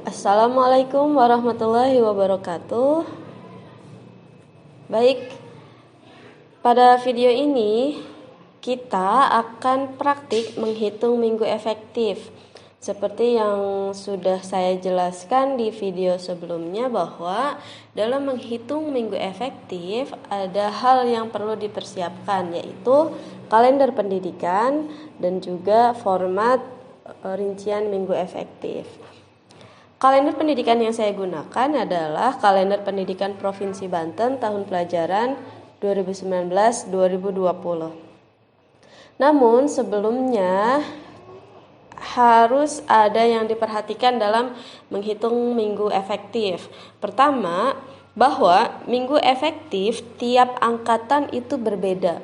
Assalamualaikum warahmatullahi wabarakatuh. Baik, pada video ini kita akan praktik menghitung minggu efektif. Seperti yang sudah saya jelaskan di video sebelumnya bahwa dalam menghitung minggu efektif ada hal yang perlu dipersiapkan, yaitu kalender pendidikan dan juga format rincian minggu efektif. Kalender pendidikan yang saya gunakan adalah Kalender Pendidikan Provinsi Banten tahun pelajaran 2019-2020. Namun sebelumnya harus ada yang diperhatikan dalam menghitung minggu efektif. Pertama, bahwa minggu efektif tiap angkatan itu berbeda.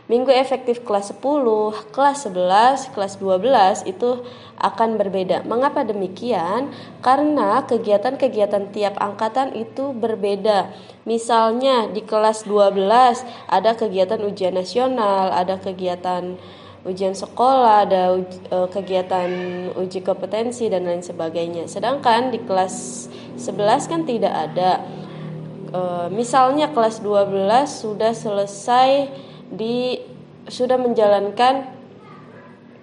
Minggu efektif kelas 10, kelas 11, kelas 12 itu akan berbeda. Mengapa demikian? Karena kegiatan-kegiatan tiap angkatan itu berbeda. Misalnya di kelas 12 ada kegiatan ujian nasional, ada kegiatan ujian sekolah, ada kegiatan uji kompetensi dan lain sebagainya. Sedangkan di kelas 11 kan tidak ada. Misalnya kelas 12 sudah selesai sudah menjalankan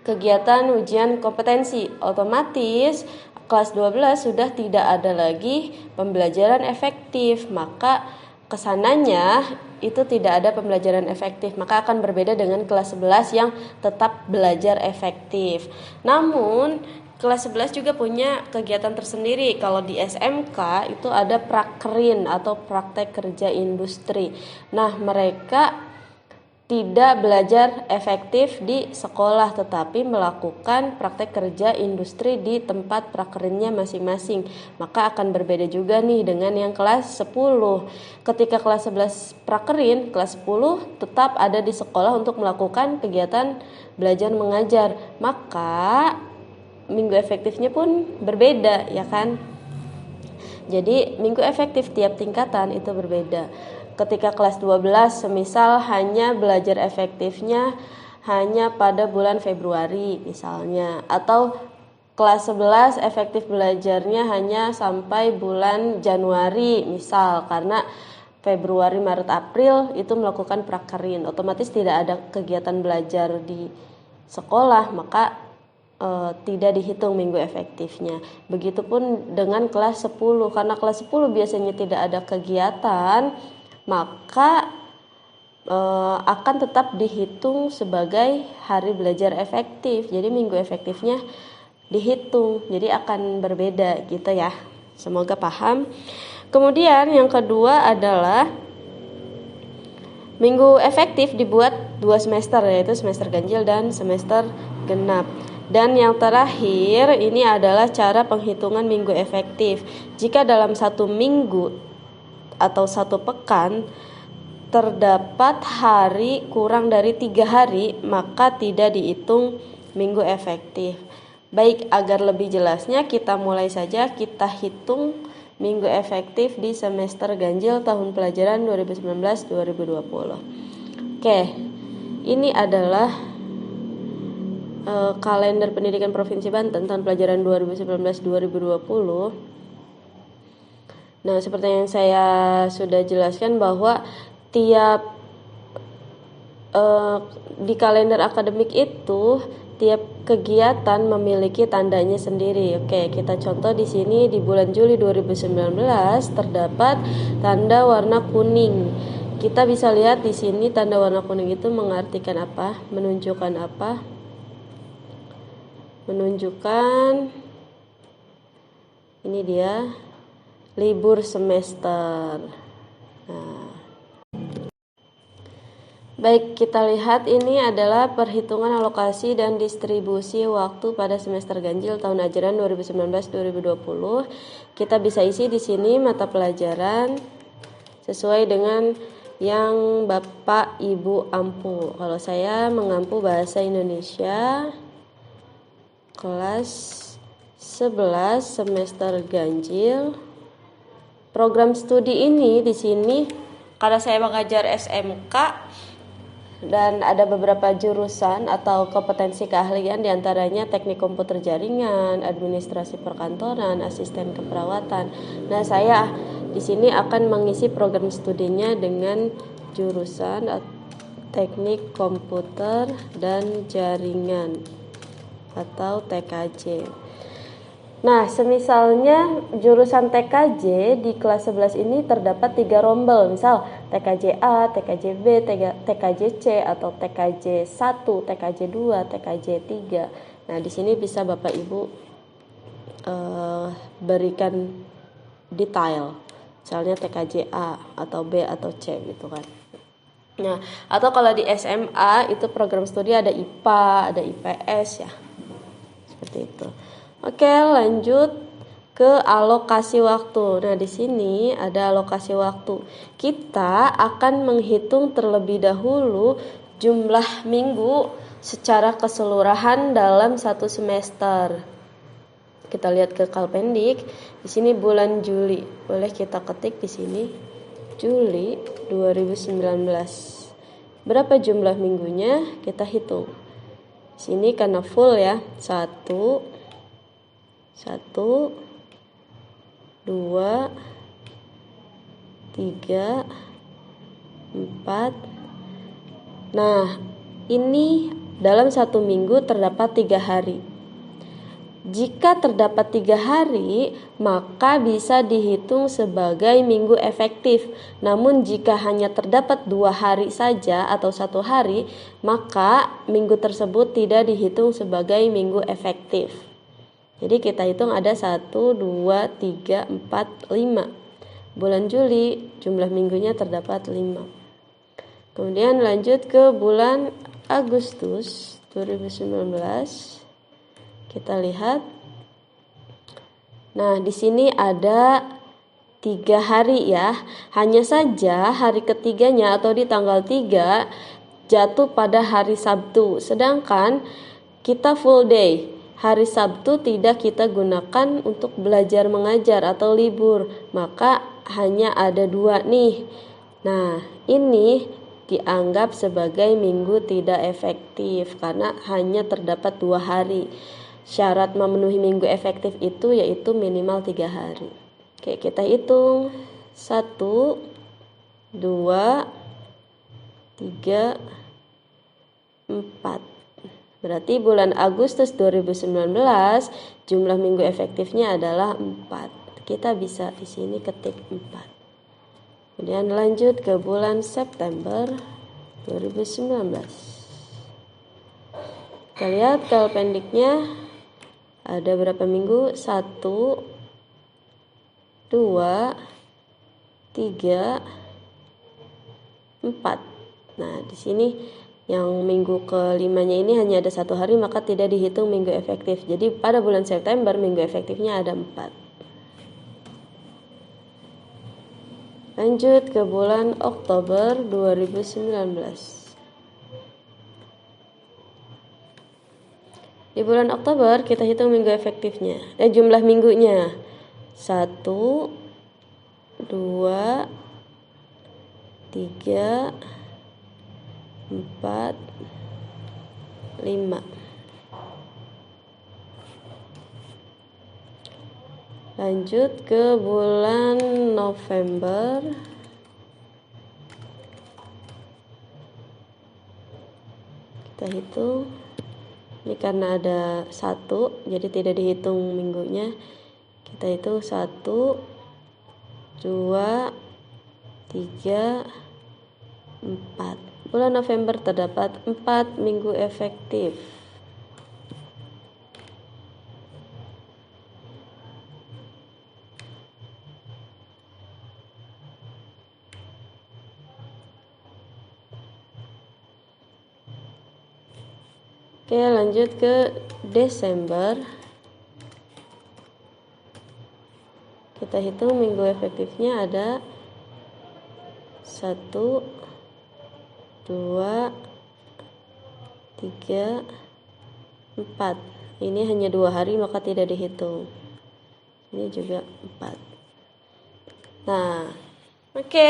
kegiatan ujian kompetensi, otomatis kelas 12 sudah tidak ada lagi pembelajaran efektif, maka kesananya itu tidak ada pembelajaran efektif, maka akan berbeda dengan kelas 11 yang tetap belajar efektif. Namun kelas 11 juga punya kegiatan tersendiri. Kalau di SMK itu ada prakerin atau praktek kerja industri. Nah, mereka tidak belajar efektif di sekolah tetapi melakukan praktek kerja industri di tempat prakerinnya masing-masing. Maka akan berbeda juga nih dengan yang kelas 10. Ketika kelas 11 prakerin, kelas 10 tetap ada di sekolah untuk melakukan kegiatan belajar mengajar. Maka minggu efektifnya pun berbeda, ya kan? Jadi minggu efektif tiap tingkatan itu berbeda. Ketika kelas 12 semisal hanya belajar efektifnya hanya pada bulan Februari misalnya, atau kelas 11 efektif belajarnya hanya sampai bulan Januari misal, karena Februari, Maret, April itu melakukan prakerin, otomatis tidak ada kegiatan belajar di sekolah, maka tidak dihitung minggu efektifnya. Begitupun dengan kelas 10, karena kelas 10 biasanya tidak ada kegiatan, maka akan tetap dihitung sebagai hari belajar efektif. Jadi minggu efektifnya dihitung, jadi akan berbeda gitu ya. Semoga paham. Kemudian yang kedua adalah minggu efektif dibuat 2 semester, yaitu semester ganjil dan semester genap. Dan yang terakhir ini adalah cara penghitungan minggu efektif. Jika dalam 1 minggu atau 1 pekan terdapat hari kurang dari 3 hari, maka tidak dihitung minggu efektif. Baik, agar lebih jelasnya kita mulai saja, kita hitung minggu efektif di semester ganjil tahun pelajaran 2019-2020. Oke, ini adalah kalender pendidikan Provinsi Banten tahun pelajaran 2019-2020. Nah, seperti yang saya sudah jelaskan bahwa tiap di kalender akademik itu tiap kegiatan memiliki tandanya sendiri. Oke, kita contoh di sini di bulan Juli 2019 terdapat tanda warna kuning. Kita bisa lihat di sini tanda warna kuning itu mengartikan apa? Menunjukkan apa? Menunjukkan ini dia libur semester. Nah, baik, kita lihat ini adalah perhitungan alokasi dan distribusi waktu pada semester ganjil tahun ajaran 2019-2020. Kita bisa isi di sini mata pelajaran sesuai dengan yang Bapak Ibu ampu. Kalau saya mengampu bahasa Indonesia kelas 11 semester ganjil. Program studi ini di sini karena saya mengajar SMK, Dan ada beberapa jurusan atau kompetensi keahlian, diantaranya teknik komputer jaringan, administrasi perkantoran, asisten keperawatan. Nah, saya di sini akan mengisi program studinya dengan jurusan teknik komputer dan jaringan atau TKJ. Nah, semisalnya jurusan TKJ di kelas 11 ini terdapat 3 rombel, misal TKJ A, TKJ B, TKJ C, atau TKJ 1, TKJ 2, TKJ 3. Nah, di sini bisa Bapak Ibu berikan detail, misalnya TKJ A atau B atau C gitu kan. Nah, atau kalau di SMA itu program studi ada IPA, ada IPS ya. Seperti itu. Oke, lanjut ke alokasi waktu. Nah, di sini ada alokasi waktu. Kita akan menghitung terlebih dahulu jumlah minggu secara keseluruhan dalam satu semester. Kita lihat ke Kalpendik. Di sini bulan Juli. Boleh kita ketik di sini. Juli 2019. Berapa jumlah minggunya? Kita hitung. Di sini karena full ya. 1 2 3 4 5. Nah, ini dalam satu minggu terdapat 3 hari. Jika terdapat 3 hari, maka bisa dihitung sebagai minggu efektif. Namun jika hanya terdapat 2 hari saja atau 1 hari, maka minggu tersebut tidak dihitung sebagai minggu efektif. Jadi kita hitung ada 1, 2, 3, 4, 5. Bulan Juli jumlah minggunya terdapat 5. Kemudian lanjut ke bulan Agustus 2019. Kita lihat. Nah, di sini ada 3 hari ya. Hanya saja hari ketiganya atau di tanggal 3 jatuh pada hari Sabtu. Sedangkan kita full day. Hari Sabtu tidak kita gunakan untuk belajar mengajar atau libur, maka hanya ada 2 nih. Nah, ini dianggap sebagai minggu tidak efektif karena hanya terdapat 2 hari. Syarat memenuhi minggu efektif itu yaitu minimal 3 hari. Oke, kita hitung 1, 2, 3, 4. Berarti bulan Agustus 2019 jumlah minggu efektifnya adalah 4. Kita bisa di sini ketik 4. Kemudian lanjut ke bulan September 2019. Kita lihat Kalpendiknya ada berapa minggu? 1, 2, 3, 4. Nah, di sini yang minggu kelimanya ini hanya ada 1 hari, maka tidak dihitung minggu efektif. Jadi pada bulan September minggu efektifnya ada 4. Lanjut ke bulan Oktober 2019. Di bulan Oktober kita hitung minggu efektifnya. Jumlah minggunya 1, 2, 3, 4, 5. Lanjut ke bulan November. Kita hitung. Ini karena ada 1, jadi tidak dihitung minggunya. Kita hitung 1, 2, 3, 4. Bulan November terdapat 4 minggu efektif. Oke, lanjut ke Desember. Kita hitung minggu efektifnya ada 1, 2, 3, 4. Ini hanya 2 hari maka tidak dihitung. Ini juga 4. Nah, oke.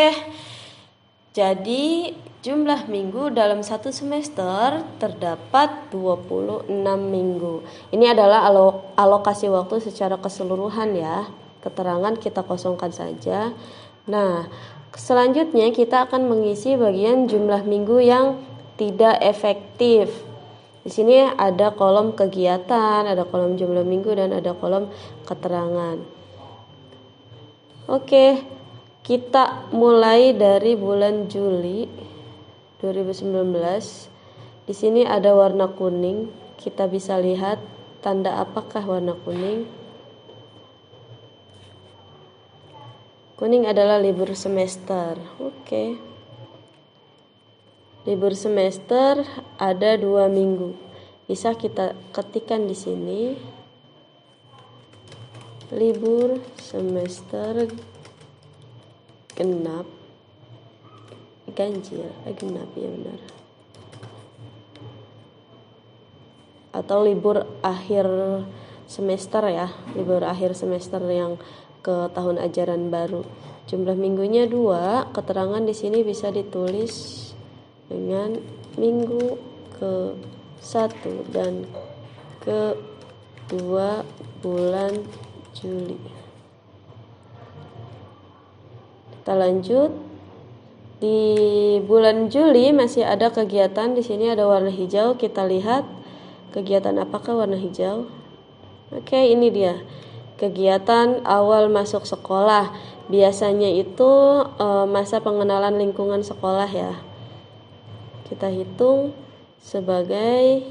Jadi jumlah minggu dalam satu semester terdapat 26 minggu. Ini adalah alokasi waktu secara keseluruhan ya. Keterangan kita kosongkan saja. Nah, selanjutnya kita akan mengisi bagian jumlah minggu yang tidak efektif. Di sini ada kolom kegiatan, ada kolom jumlah minggu, dan ada kolom keterangan. Oke, kita mulai dari bulan Juli 2019. Di sini ada warna kuning. Kita bisa lihat tanda apakah warna kuning. Kuning adalah libur semester. Oke. Libur semester ada 2 minggu. Bisa kita ketikkan di sini. Libur semester genap. Ganjil, genap ya benar. Atau libur akhir semester ya. Libur akhir semester yang ke tahun ajaran baru. Jumlah minggunya 2. Keterangan di sini bisa ditulis dengan minggu ke-1 dan ke-2 bulan Juli. Kita lanjut. Di bulan Juli masih ada kegiatan. Di sini ada warna hijau. Kita lihat kegiatan apakah warna hijau. Oke, ini dia. Kegiatan awal masuk sekolah. Biasanya itu masa pengenalan lingkungan sekolah ya. Kita hitung sebagai,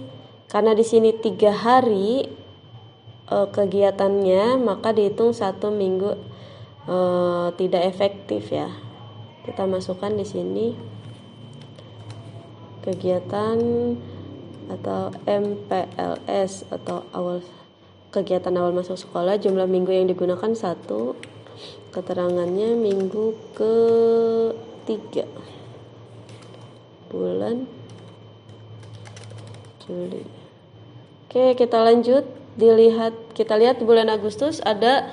karena di sini 3 hari kegiatannya, maka dihitung 1 minggu tidak efektif ya. Kita masukkan di sini kegiatan atau MPLS atau kegiatan awal masuk sekolah. Jumlah minggu yang digunakan 1. Keterangannya minggu ke-3 bulan Juli. Oke, kita lanjut. Kita lihat di bulan Agustus ada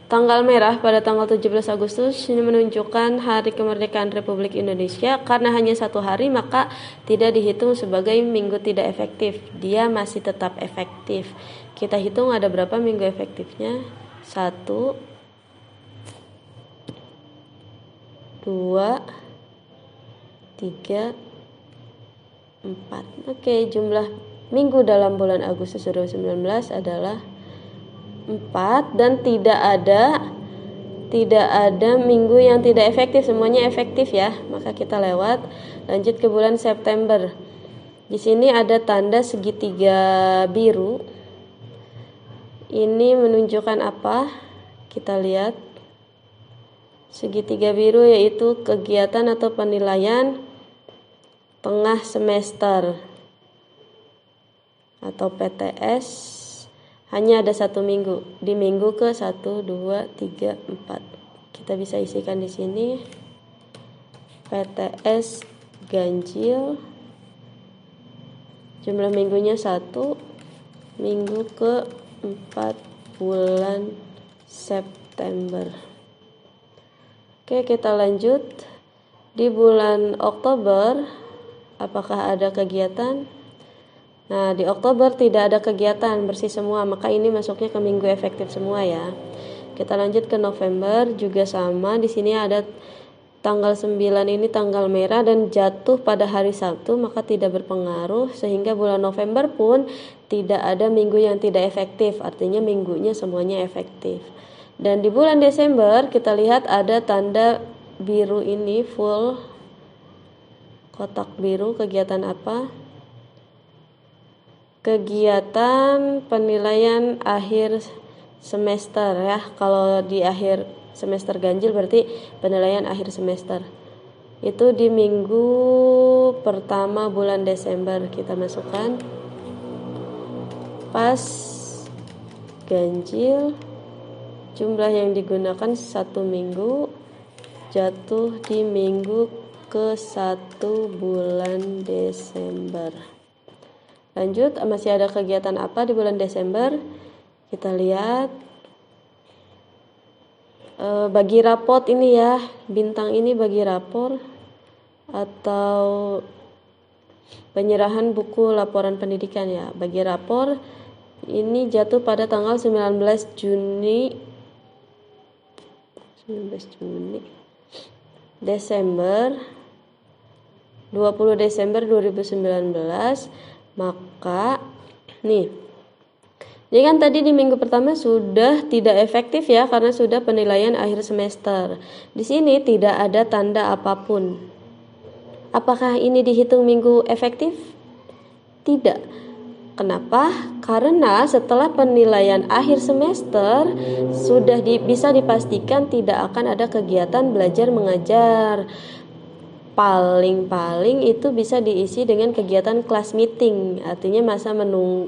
tanggal merah pada tanggal 17 Agustus. Ini menunjukkan hari kemerdekaan Republik Indonesia. Karena hanya 1 hari, maka tidak dihitung sebagai minggu tidak efektif. Dia masih tetap efektif. Kita hitung ada berapa minggu efektifnya. 1, 2, 3, 4. Oke, jumlah minggu dalam bulan Agustus 2019 adalah 4 dan tidak ada minggu yang tidak efektif, semuanya efektif ya. Maka kita lewat. Lanjut ke bulan September. Di sini ada tanda segitiga biru. Ini menunjukkan apa? Kita lihat. Segitiga biru yaitu kegiatan atau penilaian tengah semester atau PTS. Hanya ada 1 minggu, di minggu ke-1, 2, 3, 4. Kita bisa isikan di sini PTS ganjil. Jumlah minggunya 1, minggu ke-4 bulan September. Oke, kita lanjut. Di bulan Oktober apakah ada kegiatan? Nah, di Oktober tidak ada kegiatan, bersih semua, maka ini masuknya ke minggu efektif semua ya. Kita lanjut ke November, juga sama. Di sini ada tanggal 9 ini tanggal merah dan jatuh pada hari Sabtu, maka tidak berpengaruh, sehingga bulan November pun tidak ada minggu yang tidak efektif, artinya minggunya semuanya efektif. Dan di bulan Desember kita lihat ada tanda biru ini full kotak biru. Kegiatan apa? Kegiatan penilaian akhir semester ya. Kalau di akhir semester ganjil berarti penilaian akhir semester. Itu di minggu pertama bulan Desember kita masukkan. Pas ganjil, jumlah yang digunakan 1 minggu, jatuh di minggu ke-1 bulan Desember. Lanjut, masih ada kegiatan apa di bulan Desember? Kita lihat bagi raport ini ya, bintang ini bagi rapor. atau penyerahan buku laporan pendidikan ya. Bagi rapor ini jatuh pada tanggal 19 Desember 20 Desember 2019. Maka nih, ini kan tadi di minggu pertama sudah tidak efektif ya, karena sudah penilaian akhir semester. Di sini tidak ada tanda apapun. Apakah ini dihitung minggu efektif? Tidak. Kenapa? Karena setelah penilaian akhir semester sudah bisa dipastikan tidak akan ada kegiatan belajar mengajar. Paling-paling itu bisa diisi dengan kegiatan kelas meeting, artinya masa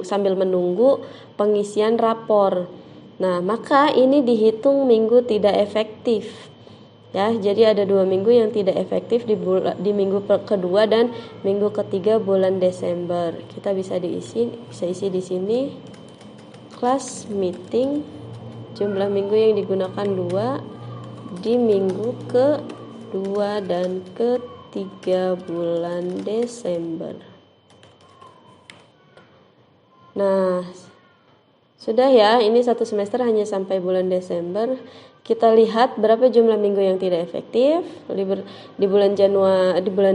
sambil menunggu pengisian rapor. Nah, maka ini dihitung minggu tidak efektif. Ya, jadi ada 2 minggu yang tidak efektif di minggu kedua dan minggu ketiga bulan Desember. Kita bisa isi di sini kelas meeting, jumlah minggu yang digunakan 2 di minggu kedua dan ketiga bulan Desember. Nah, sudah ya, ini satu semester hanya sampai bulan Desember. Kita lihat berapa jumlah minggu yang tidak efektif. Di bulan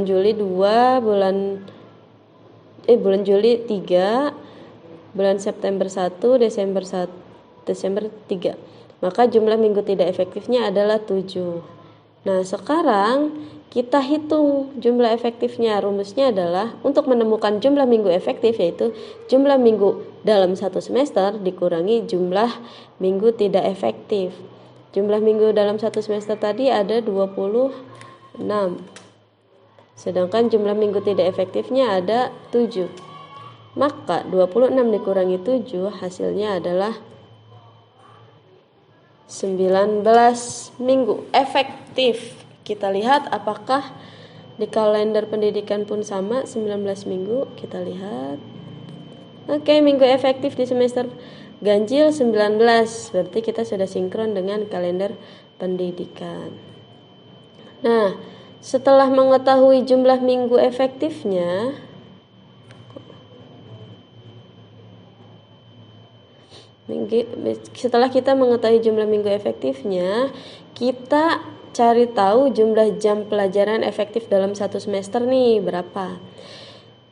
Juli 2, bulan Juli 3, bulan September 1, Desember 3. Maka jumlah minggu tidak efektifnya adalah 7. Nah, sekarang kita hitung jumlah efektifnya. Rumusnya adalah untuk menemukan jumlah minggu efektif, yaitu jumlah minggu dalam satu semester dikurangi jumlah minggu tidak efektif. Jumlah minggu dalam satu semester tadi ada 26. Sedangkan jumlah minggu tidak efektifnya ada 7. Maka 26 dikurangi 7 hasilnya adalah 19 minggu efektif. Kita lihat apakah di kalender pendidikan pun sama 19 minggu. Kita lihat. Oke, minggu efektif di semester ganjil 19, berarti kita sudah sinkron dengan kalender pendidikan. Nah, setelah mengetahui jumlah minggu efektifnya, setelah kita mengetahui jumlah minggu efektifnya, kita cari tahu jumlah jam pelajaran efektif dalam satu semester nih berapa.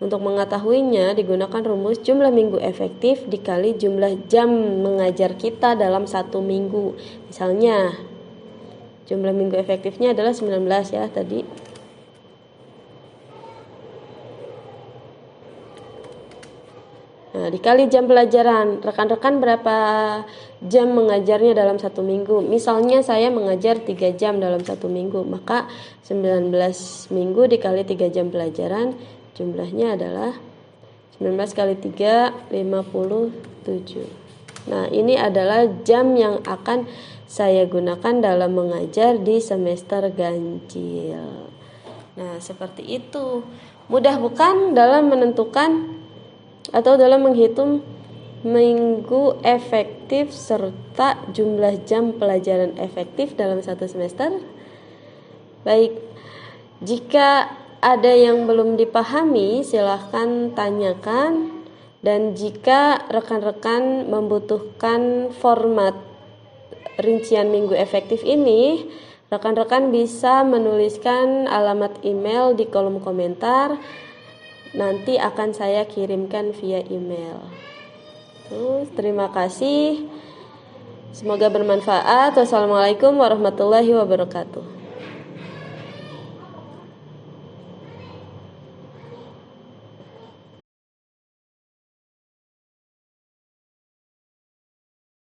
Untuk mengetahuinya digunakan rumus jumlah minggu efektif dikali jumlah jam mengajar kita dalam satu minggu. Misalnya jumlah minggu efektifnya adalah 19 ya tadi. Nah, dikali jam pelajaran. Rekan-rekan berapa jam mengajarnya dalam satu minggu? Misalnya saya mengajar 3 jam dalam satu minggu, maka 19 minggu dikali 3 jam pelajaran, jumlahnya adalah 19 kali 3, 57. Nah, ini adalah jam yang akan saya gunakan dalam mengajar di semester ganjil. Nah, seperti itu. Mudah bukan dalam menentukan atau dalam menghitung minggu efektif serta jumlah jam pelajaran efektif dalam satu semester? Baik, jika ada yang belum dipahami, silahkan tanyakan. Dan jika rekan-rekan membutuhkan format rincian minggu efektif ini, rekan-rekan bisa menuliskan alamat email di kolom komentar. Nanti akan saya kirimkan via email. Terima kasih. Semoga bermanfaat. Wassalamualaikum warahmatullahi wabarakatuh.